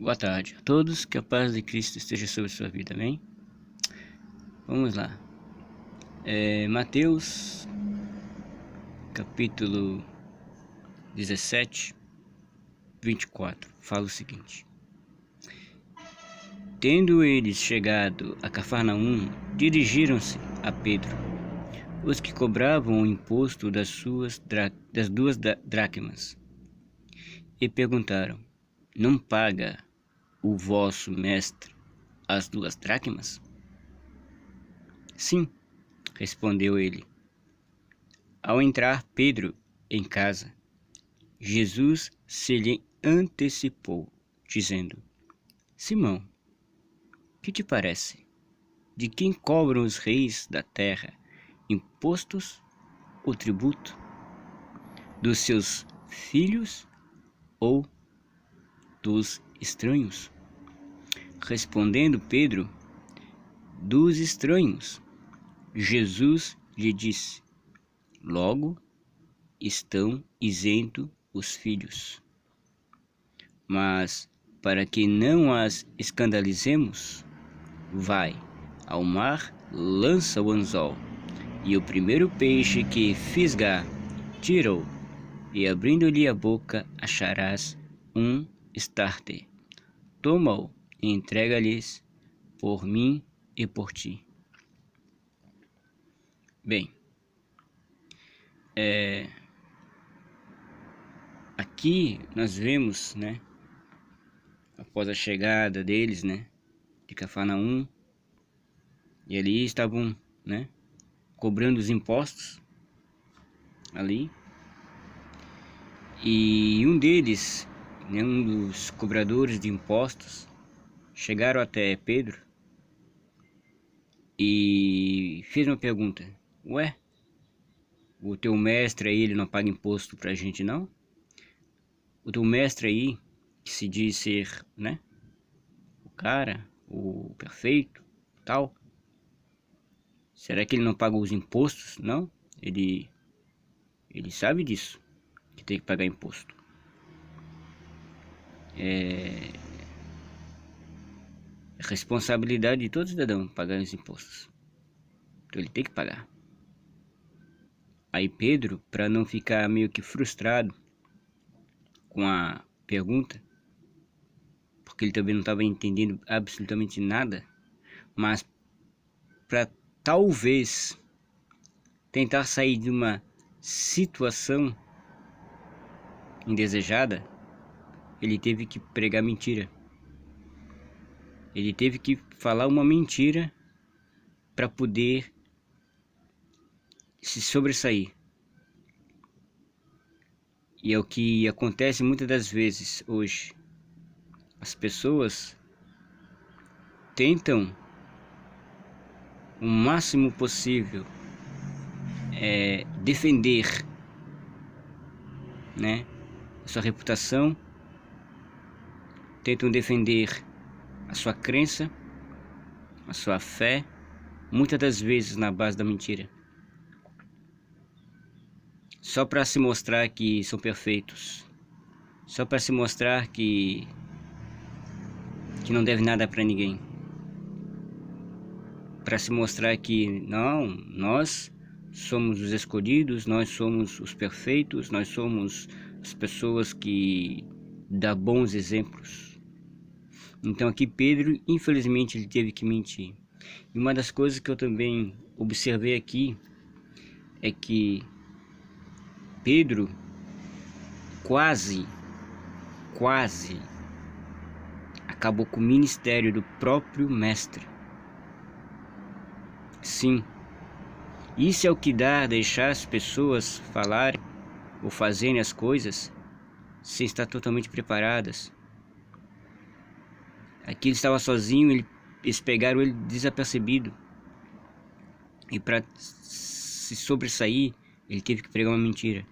Boa tarde a todos, que a paz de Cristo esteja sobre a sua vida, amém? Vamos lá. Mateus, capítulo 17, 24, fala o seguinte: Tendo eles chegado a Cafarnaum, dirigiram-se a Pedro, os que cobravam o imposto das duas dracmas, e perguntaram: Não paga o vosso mestre as 2 dracmas? Sim, respondeu ele. Ao entrar Pedro em casa, Jesus se lhe antecipou, dizendo: Simão, que te parece? De quem cobram os reis da terra impostos ou tributo? Dos seus filhos ou dos estranhos? Respondendo Pedro: Dos estranhos. Jesus lhe disse: Logo estão isentos os filhos. Mas, para que não as escandalizemos, vai ao mar, lança o anzol, e o primeiro peixe que fisgar, tira-o, e abrindo-lhe a boca, acharás um estarter. Toma-o e entrega-lhes por mim e por ti. Bem, aqui nós vemos, né, após a chegada deles, né, de Cafarnaum, e ali estavam, né, cobrando os impostos ali, e um deles, né, um dos cobradores de impostos, chegaram até Pedro e fez uma pergunta: Ué, o teu mestre aí, ele não paga imposto pra gente não? O teu mestre aí, que se diz ser, né, o cara, o perfeito, tal, será que ele não paga os impostos? Não, ele sabe disso, que tem que pagar imposto. É responsabilidade de todo cidadão pagar os impostos, então ele tem que pagar. Aí Pedro, para não ficar meio que frustrado com a pergunta, porque ele também não estava entendendo absolutamente nada, mas para talvez tentar sair de uma situação indesejada, ele teve que pregar mentira. Ele teve que falar uma mentira para poder se sobressair. E é o que acontece muitas das vezes hoje. As pessoas tentam o máximo possível defender, né, a sua reputação, tentam defender a sua crença, a sua fé, muitas das vezes na base da mentira, só para se mostrar que são perfeitos, só para se mostrar que não deve nada para ninguém, para se mostrar que não, nós somos os escolhidos, nós somos os perfeitos, nós somos as pessoas que dão bons exemplos. Então aqui Pedro, infelizmente, ele teve que mentir. E uma das coisas que eu também observei aqui é que Pedro quase acabou com o ministério do próprio mestre. Sim, isso é o que dá a deixar as pessoas falarem ou fazerem as coisas sem estar totalmente preparadas. Aqui ele estava sozinho, eles pegaram ele desapercebido. E para se sobressair, ele teve que pregar uma mentira.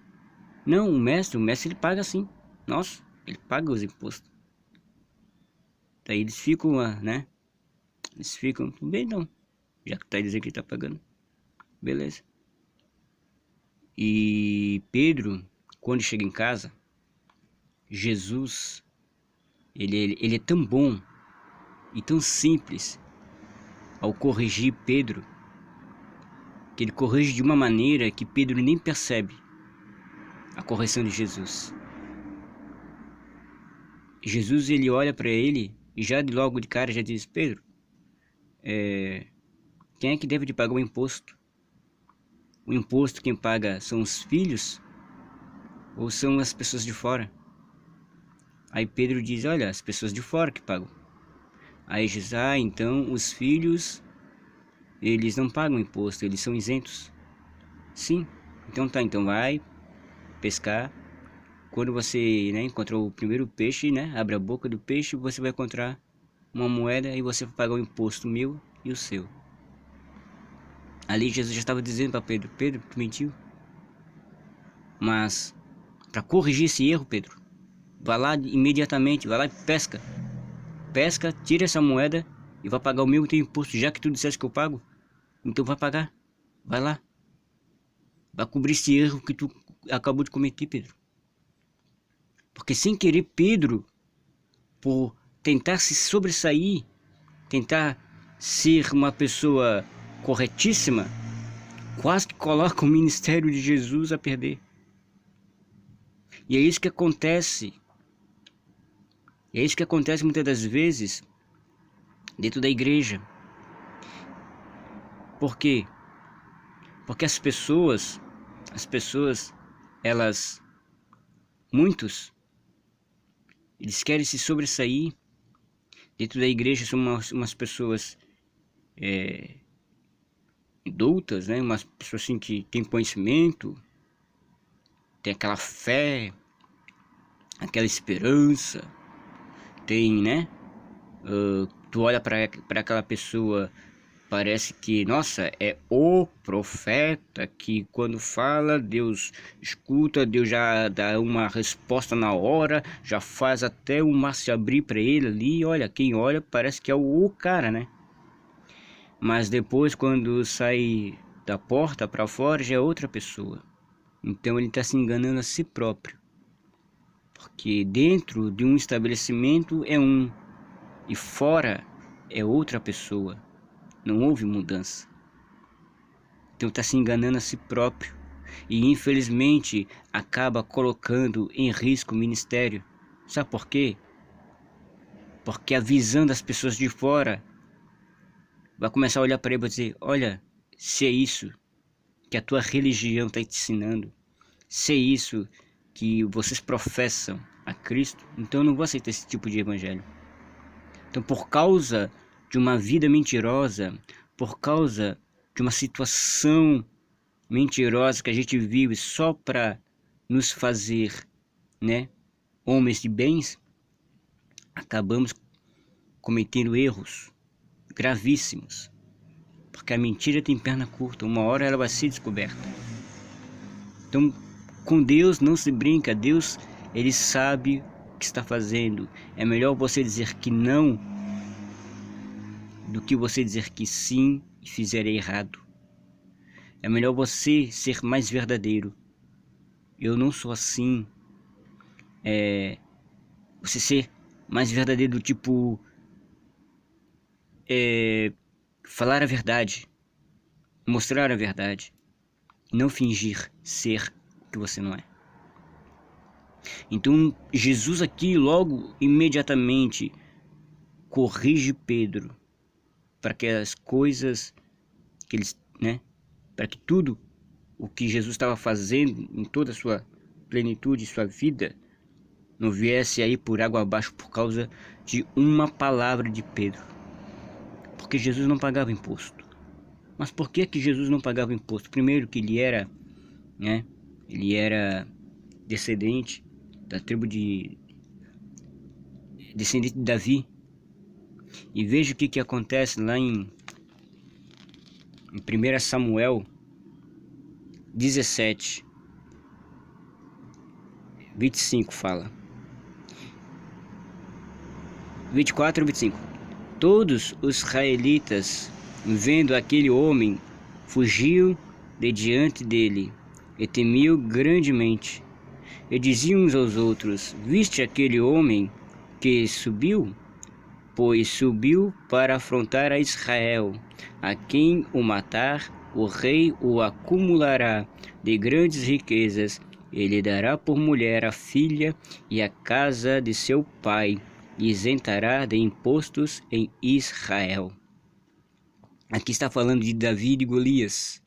Não, o mestre ele paga sim. Nossa, ele paga os impostos. Daí eles ficam, né? Eles ficam, bem não, já que tá dizendo que ele tá pagando. Beleza. E Pedro, quando chega em casa, Jesus, ele é tão bom e tão simples ao corrigir Pedro, que ele corrige de uma maneira que Pedro nem percebe a correção de Jesus. Jesus, ele olha para ele e já logo de cara já diz: Pedro, quem é que deve de pagar o imposto? O imposto quem paga são os filhos ou são as pessoas de fora? Aí Pedro diz: olha, as pessoas de fora que pagam. Aí Jesus: então os filhos, eles não pagam imposto, eles são isentos. Sim, então tá, então vai pescar. Quando você, né, encontrou o primeiro peixe, né, abre a boca do peixe, você vai encontrar uma moeda e você vai pagar o imposto meu e o seu. Ali Jesus já estava dizendo para Pedro: Pedro, tu mentiu. Mas para corrigir esse erro, Pedro, vai lá imediatamente, vai lá e pesca. Pesca, tira essa moeda e vai pagar o meu e teu imposto. Já que tu disseste que eu pago, então vai pagar. Vai lá. Vai cobrir esse erro que tu acabou de cometer, Pedro. Porque sem querer, Pedro, por tentar se sobressair, tentar ser uma pessoa corretíssima, quase que coloca o ministério de Jesus a perder. E é isso que acontece. É isso que acontece muitas das vezes dentro da igreja. Por quê? Porque as pessoas, muitos, eles querem se sobressair. Dentro da igreja são umas pessoas doutas, né? Umas pessoas assim que têm conhecimento, tem aquela fé, aquela esperança, tem, né? Tu olha para aquela pessoa, parece que, nossa, é o profeta que quando fala, Deus escuta, Deus já dá uma resposta na hora, já faz até o mar se abrir para ele ali. Olha, quem olha parece que é o cara, né? Mas depois, quando sai da porta para fora, já é outra pessoa. Então ele está se enganando a si próprio. Porque dentro de um estabelecimento é um, e fora é outra pessoa. Não houve mudança. Então está se enganando a si próprio. E infelizmente acaba colocando em risco o ministério. Sabe por quê? Porque a visão das pessoas de fora vai começar a olhar para ele e dizer: olha, se é isso que a tua religião está te ensinando, se é isso que vocês professam a Cristo, então eu não vou aceitar esse tipo de evangelho. Então, por causa de uma vida mentirosa, por causa de uma situação mentirosa que a gente vive só para nos fazer, né, homens de bens, acabamos cometendo erros gravíssimos. Porque a mentira tem perna curta, uma hora ela vai ser descoberta. Então, com Deus não se brinca. Deus, ele sabe o que está fazendo. É melhor você dizer que não do que você dizer que sim e fizer errado. É melhor você ser mais verdadeiro. Eu não sou assim. Você ser mais verdadeiro do tipo falar a verdade, mostrar a verdade, não fingir ser o que você não é. Então Jesus aqui logo imediatamente corrige Pedro para que as coisas que eles, né, para que tudo o que Jesus estava fazendo em toda a sua plenitude, sua vida, não viesse aí por água abaixo por causa de uma palavra de Pedro. Porque Jesus não pagava imposto. Mas por que Jesus não pagava imposto? Primeiro que ele era, né, ele era descendente da tribo descendente de Davi. E veja o que acontece lá em 1 Samuel 17, 25 fala. 24 e 25. Todos os israelitas, vendo aquele homem, fugiam de diante dele e temiam grandemente. E diziam uns aos outros: viste aquele homem? que subiu? Pois subiu para afrontar a Israel. A quem o matar, o rei o acumulará de grandes riquezas. Ele dará por mulher a filha e a casa de seu pai, e isentará de impostos em Israel. Aqui está falando de Davi e Golias.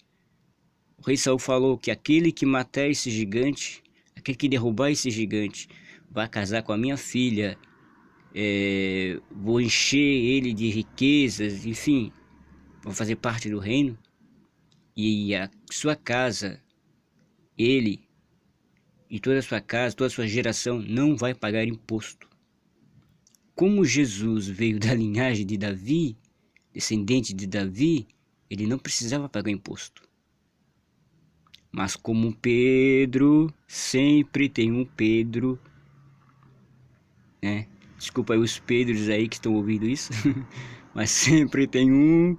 O rei Saul falou que aquele que matar esse gigante, aquele que derrubar esse gigante, vai casar com a minha filha. Vou encher ele de riquezas, enfim, vou fazer parte do reino. E a sua casa, ele e toda a sua casa, toda a sua geração não vai pagar imposto. Como Jesus veio da linhagem de Davi, descendente de Davi, ele não precisava pagar imposto. Mas como Pedro, sempre tem um Pedro, né? Desculpa aí os Pedros aí que estão ouvindo isso, mas sempre tem um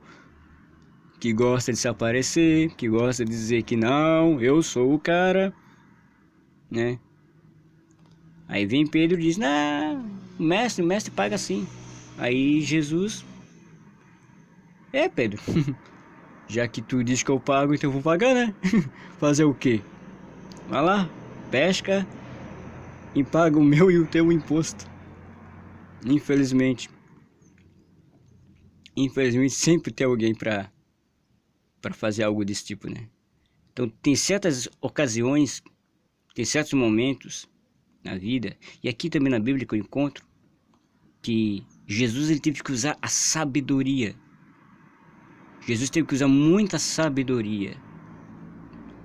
que gosta de se aparecer, que gosta de dizer que não, eu sou o cara, né? Aí vem Pedro e diz, não, o mestre paga sim. Aí Jesus, Pedro, já que tu diz que eu pago, então eu vou pagar, né? Fazer o quê? Vai lá, pesca e paga o meu e o teu imposto. Infelizmente sempre tem alguém para fazer algo desse tipo, né? Então tem certas ocasiões, tem certos momentos na vida, e aqui também na Bíblia que eu encontro, que Jesus ele teve que usar a sabedoria. Jesus teve que usar muita sabedoria,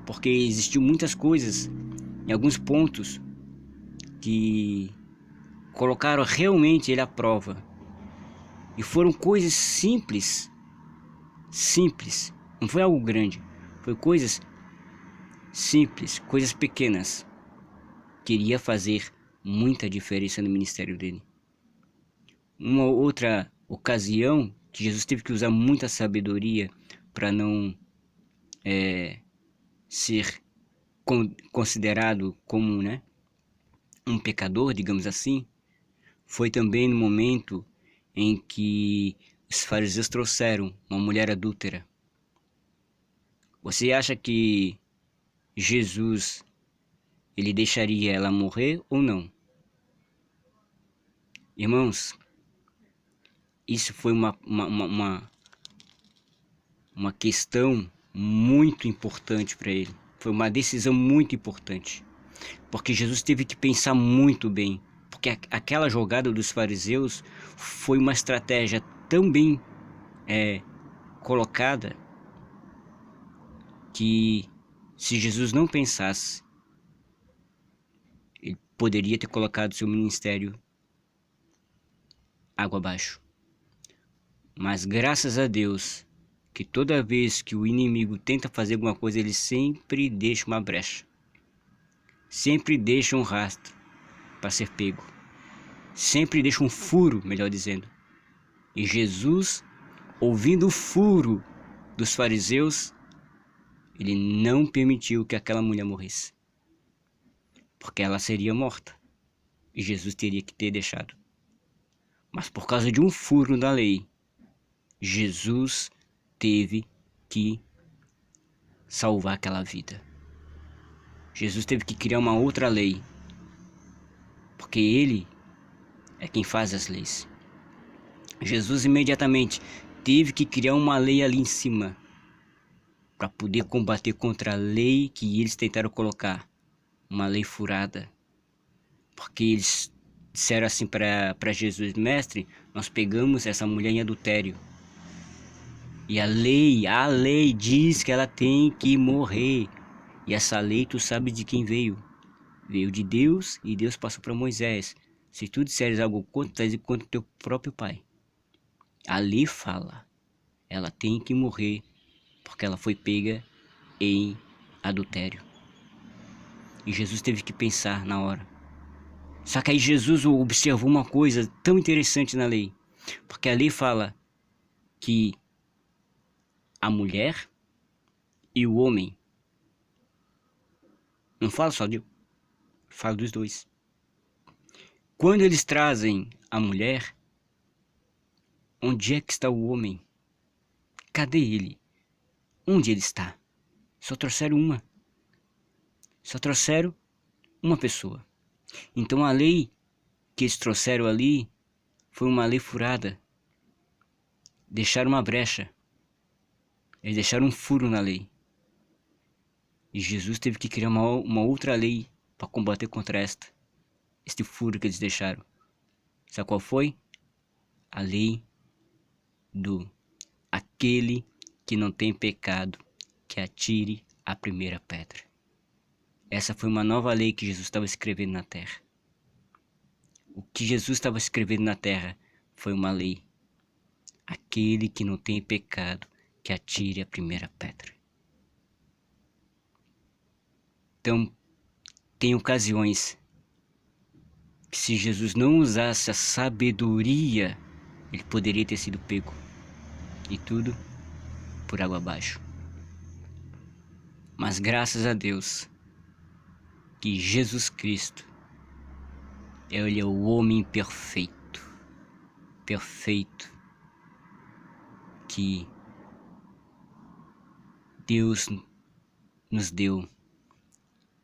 porque existiu muitas coisas, em alguns pontos, que colocaram realmente ele à prova. E foram coisas simples, não foi algo grande, foi coisas simples, coisas pequenas, que iria fazer muita diferença no ministério dele. Uma outra ocasião que Jesus teve que usar muita sabedoria para não ser considerado como, né, um pecador, digamos assim, foi também no momento em que os fariseus trouxeram uma mulher adúltera. Você acha que Jesus ele deixaria ela morrer ou não? Irmãos, isso foi uma questão muito importante para ele. Foi uma decisão muito importante. Porque Jesus teve que pensar muito bem. Porque aquela jogada dos fariseus foi uma estratégia tão bem colocada que se Jesus não pensasse, ele poderia ter colocado seu ministério água abaixo. Mas graças a Deus, que toda vez que o inimigo tenta fazer alguma coisa, ele sempre deixa uma brecha. Sempre deixa um rastro para ser pego. Sempre deixa um furo, melhor dizendo. E Jesus, ouvindo o furo dos fariseus, ele não permitiu que aquela mulher morresse. Porque ela seria morta. E Jesus teria que ter deixado. Mas por causa de um furo da lei, Jesus teve que salvar aquela vida. Jesus teve que criar uma outra lei. Porque ele é quem faz as leis. Jesus imediatamente teve que criar uma lei ali em cima para poder combater contra a lei que eles tentaram colocar, uma lei furada. Porque eles disseram assim para Jesus, mestre, nós pegamos essa mulher em adultério. E a lei diz que ela tem que morrer. E essa lei tu sabe de quem veio? Veio de Deus e Deus passou para Moisés. Se tu disseres algo contra, tu estás contra o teu próprio pai. A lei fala, ela tem que morrer porque ela foi pega em adultério. E Jesus teve que pensar na hora. Só que aí Jesus observou uma coisa tão interessante na lei. Porque a lei fala que a mulher e o homem, não fala só de, fala dos dois. Quando eles trazem a mulher, onde é que está o homem? Cadê ele? Onde ele está? Só trouxeram uma. Só trouxeram uma pessoa. Então a lei que eles trouxeram ali foi uma lei furada. Deixaram uma brecha. Eles deixaram um furo na lei. E Jesus teve que criar uma outra lei para combater contra este furo que eles deixaram. Sabe qual foi? A lei do aquele que não tem pecado, que atire a primeira pedra. Essa foi uma nova lei que Jesus estava escrevendo na terra. O que Jesus estava escrevendo na terra foi uma lei. Aquele que não tem pecado, que atire a primeira pedra. Então, tem ocasiões que se Jesus não usasse a sabedoria, ele poderia ter sido pego. E tudo por água abaixo. Mas graças a Deus que Jesus Cristo, ele é o homem perfeito. Perfeito. Que Deus nos deu.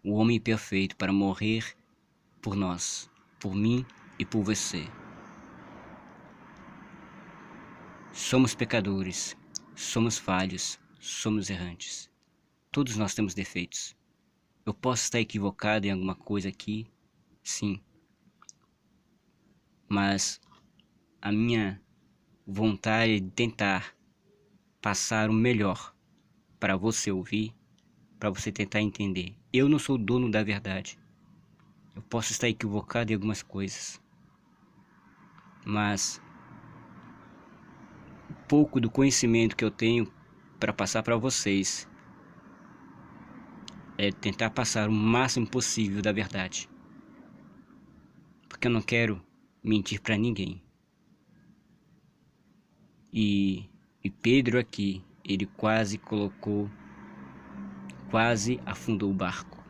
O homem perfeito para morrer por nós, por mim e por você. Somos pecadores, somos falhos, somos errantes. Todos nós temos defeitos. Eu posso estar equivocado em alguma coisa aqui, sim. Mas a minha vontade é de tentar passar o melhor para você ouvir, para você tentar entender. Eu não sou o dono da verdade. Eu posso estar equivocado em algumas coisas. Mas um pouco do conhecimento que eu tenho para passar para vocês é tentar passar o máximo possível da verdade. Porque eu não quero mentir para ninguém. E Pedro aqui, ele quase afundou o barco.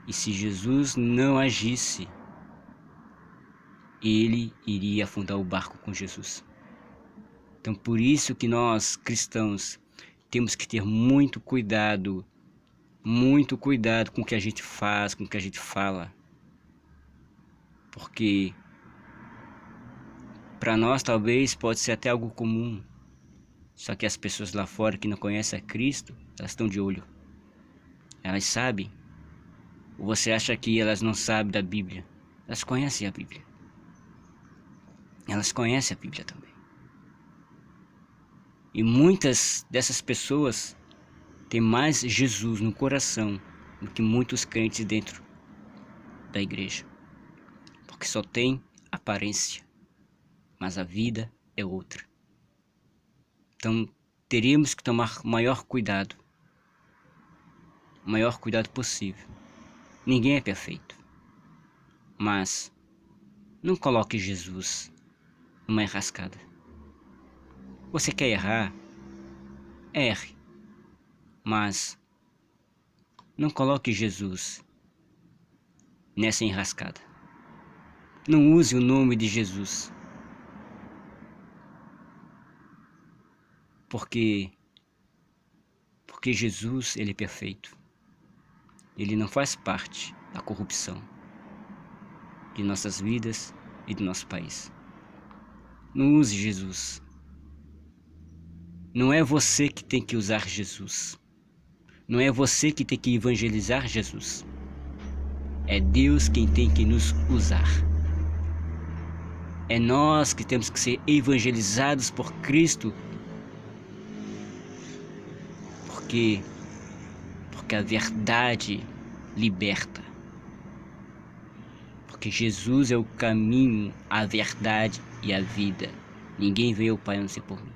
E se Jesus não agisse, ele iria afundar o barco com Jesus. Então por isso que nós cristãos temos que ter muito cuidado com o que a gente faz, com o que a gente fala. Porque para nós talvez pode ser até algo comum. Só que as pessoas lá fora que não conhecem a Cristo, elas estão de olho. Elas sabem. Ou você acha que elas não sabem da Bíblia? Elas conhecem a Bíblia. Elas conhecem a Bíblia também. E muitas dessas pessoas têm mais Jesus no coração do que muitos crentes dentro da igreja. Porque só tem aparência, mas a vida é outra. Então teríamos que tomar o maior cuidado possível. Ninguém é perfeito, mas não coloque Jesus numa enrascada. Você quer errar? Erre, mas não coloque Jesus nessa enrascada. Não use o nome de Jesus, porque Jesus, ele é perfeito. Ele não faz parte da corrupção de nossas vidas e do nosso país. Não use Jesus. Não é você que tem que usar Jesus. Não é você que tem que evangelizar Jesus. É Deus quem tem que nos usar. É nós que temos que ser evangelizados por Cristo. Porque a verdade liberta. Porque Jesus é o caminho, a verdade e a vida. Ninguém veio ao Pai a não ser por mim.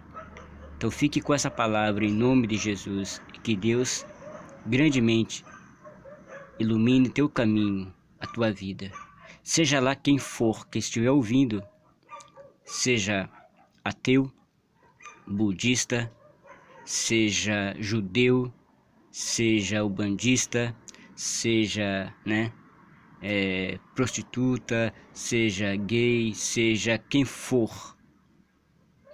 Então fique com essa palavra em nome de Jesus. E que Deus grandemente ilumine teu caminho, a tua vida. Seja lá quem for que estiver ouvindo, seja ateu, budista, seja judeu, seja ubandista, seja, prostituta, seja gay, seja quem for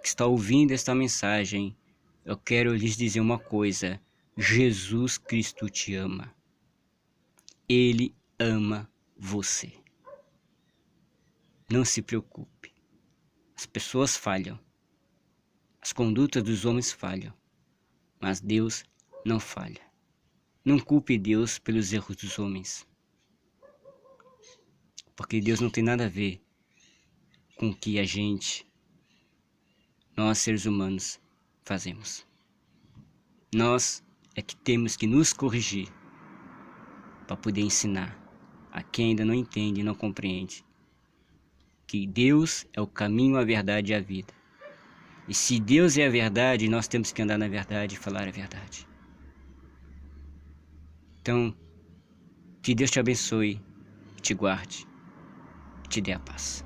que está ouvindo esta mensagem, eu quero lhes dizer uma coisa: Jesus Cristo te ama. Ele ama você. Não se preocupe. As pessoas falham. As condutas dos homens falham. Mas Deus não falha. Não culpe Deus pelos erros dos homens. Porque Deus não tem nada a ver com o que nós seres humanos, fazemos. Nós é que temos que nos corrigir para poder ensinar a quem ainda não entende e não compreende que Deus é o caminho, a verdade e a vida. E se Deus é a verdade, nós temos que andar na verdade e falar a verdade. Então, que Deus te abençoe, te guarde, te dê a paz.